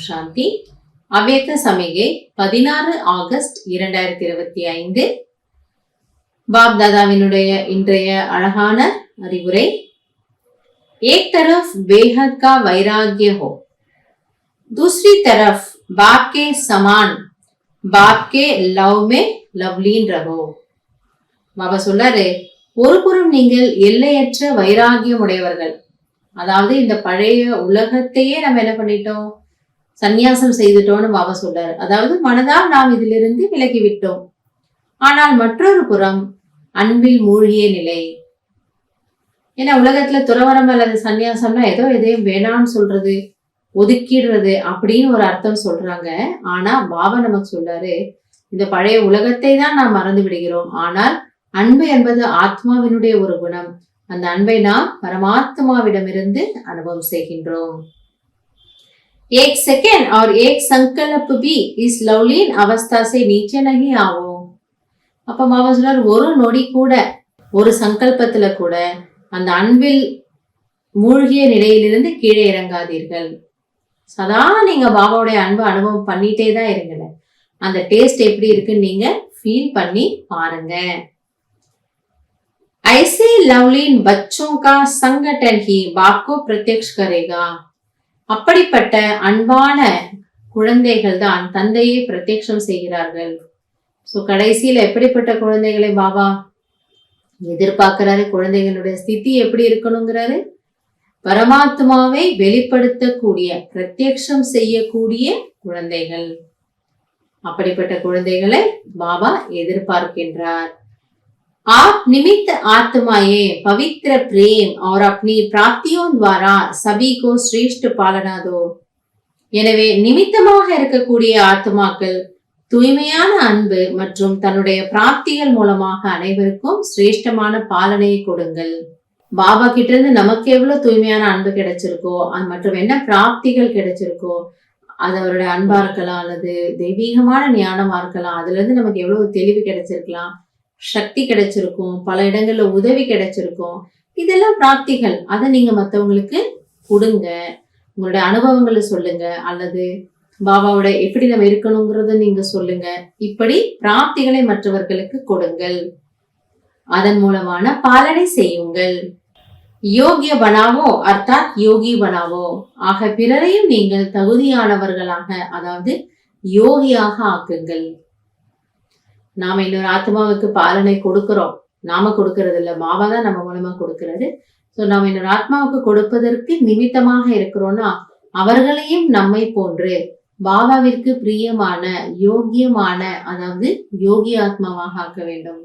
சாந்தி. அவ்யக்த சமிகை 16 August 2025. Pop தாதாவினுடைய இன்றைய அழகான அறிவுரை. एक तरफ बेहद का वैराग्य हो, दूसरी तरफ बाप के समान बाप के लव में लवलीन रहो. பாபா சொல்றாரு, ஒரு புறம் நீங்கள் எல்லையற்ற வைராகியம் உடையவர்கள், அதாவது இந்த பழைய உலகத்தையே நம்ம என்ன பண்ணிட்டோம், சந்நியாசம் செய்துட்டோம்னு பாபா சொல்றாரு. அதாவது மனதால் நாம் இதிலிருந்து விலகி விட்டோம். ஆனால் மற்றொரு புறம் அன்பில் மூழ்கிய நிலை. ஏன்னா உலகத்துல துறவரம் அல்லது சந்நியாசம்னா ஏதோ எதையும் வேணாம்னு சொல்றது, ஒதுக்கிடுறது அப்படின்னு ஒரு அர்த்தம் சொல்றாங்க. ஆனா பாபா நமக்கு சொல்றாரு, இந்த பழைய உலகத்தை தான் நாம் மறந்து விடுகிறோம். ஆனால் அன்பு என்பது ஆத்மாவினுடைய ஒரு குணம். அந்த அன்பை நாம் பரமாத்மாவிடமிருந்து அனுபவம் செய்கின்றோம். एक सेकेंड और एक संकल्प भी इस लवलीन अवस्था से नीचे नहीं आवो. அப்ப பாபா சொல்றாரு, ஒரு நொடி கூட, ஒரு சங்கல்பத்துல கூட அந்த அன்பில் மூழ்கிய நிலையிலிருந்து கீழே இறங்காதீர்கள். சதா நீங்க பாபாவுடைய அன்பு அனுபவம் பண்ணிட்டே தான் இருங்கல. அந்த டேஸ்ட் எப்படி இருக்குன்னு நீங்க ஃபீல் பண்ணி பாருங்க. ऐसे लवलीन बच्चों का संगठन ही बाप को प्रत्यक्ष करेगा. அப்படிப்பட்ட அன்பான குழந்தைகள் தான் தந்தையை பிரத்யக்ஷம் செய்கிறார்கள். சோ கடைசியில எப்படிப்பட்ட குழந்தைகளை பாபா எதிர்பார்க்கிறாரு, குழந்தைகளுடைய ஸ்திதி எப்படி இருக்கணுங்கிறாரு, பரமாத்மாவை வெளிப்படுத்தக்கூடிய, பிரத்யக்ஷம் செய்யக்கூடிய குழந்தைகள். அப்படிப்பட்ட குழந்தைகளை பாபா எதிர்பார்க்கின்றார். आप निमित्त आत्माएं पवित्र प्रेम और अपनी प्राप्तियों द्वारा सभी को श्रेष्ठ पालना दो. எனவே நிமித்தமாக இருக்கக்கூடிய ஆத்மாக்கள் தூய்மையான அன்பு மற்றும் தன்னுடைய பிராப்திகள் மூலமாக அனைவருக்கும் சிரேஷ்டமான பாலனையை கொடுங்கள். பாபா கிட்ட இருந்து நமக்கு எவ்வளவு தூய்மையான அன்பு கிடைச்சிருக்கோ, மற்றும் என்ன பிராப்திகள் கிடைச்சிருக்கோ, அது அவருடைய அன்பா இருக்கலாம் அல்லது தெய்வீகமான ஞானமா இருக்கலாம். அதுல இருந்து நமக்கு எவ்வளவு தெளிவு கிடைச்சிருக்கலாம், சக்தி கிடைச்சிருக்கும், பல இடங்கள்ல உதவி கிடைச்சிருக்கும். இதெல்லாம் பிராப்திகள். அதை நீங்க மற்றவங்களுக்கு கொடுங்க, உங்களுடைய அனுபவங்களை சொல்லுங்க, அல்லது பாபாவோட எப்படி நம்ம இருக்கணுங்கிறத நீங்க சொல்லுங்க. இப்படி பிராப்திகளை மற்றவர்களுக்கு கொடுங்கள், அதன் மூலமான பாலனை செய்யுங்கள். யோகிய பனாவோ அர்த்தாத் யோகி பனாவோ. ஆக பிறரையும் நீங்கள் தகுதியானவர்களாக, அதாவது யோகியாக ஆக்குங்கள். நாம இன்னொரு ஆத்மாவுக்கு பாலனை கொடுக்கிறோம், நாம கொடுக்கறது இல்ல, பாபா தான் நம்ம மூலமா கொடுக்கிறது. சோ நாம இன்னொரு ஆத்மாவுக்கு கொடுப்பதற்கு நிமித்தமாக இருக்கிறோம்னா அவர்களையும் நம்மை போன்று பாபாவிற்கு பிரியமான யோகியமான, அதாவது யோகி ஆத்மாவாக ஆக்க வேண்டும்.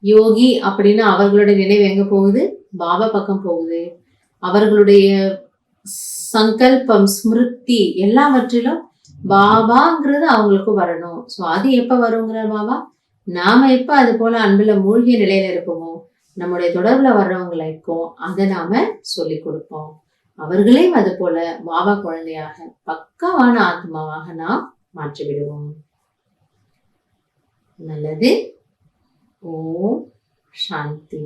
யோகி அப்படின்னா அவர்களுடைய நினைவு எங்க போகுது, பாபா பக்கம் போகுது. அவர்களுடைய சங்கல்பம், ஸ்மிருதி எல்லாவற்றிலும் பாபாங்கிறது அவங்களுக்கு வரணும். சோ அது எப்ப வருங்கிறார் பாபா, நாம எப்ப அது போல அன்புல மூழ்கிய நிலையில இருப்போமோ, நம்முடைய தொடர்புல வர்றவங்களுக்கும் அதை நாம சொல்லி கொடுப்போம். அவர்களையும் அது போல பாபா குழந்தையாக, பக்காவான ஆத்மாவாக நாம் மாற்றி விடுவோம். நல்லது. ஓம் சாந்தி.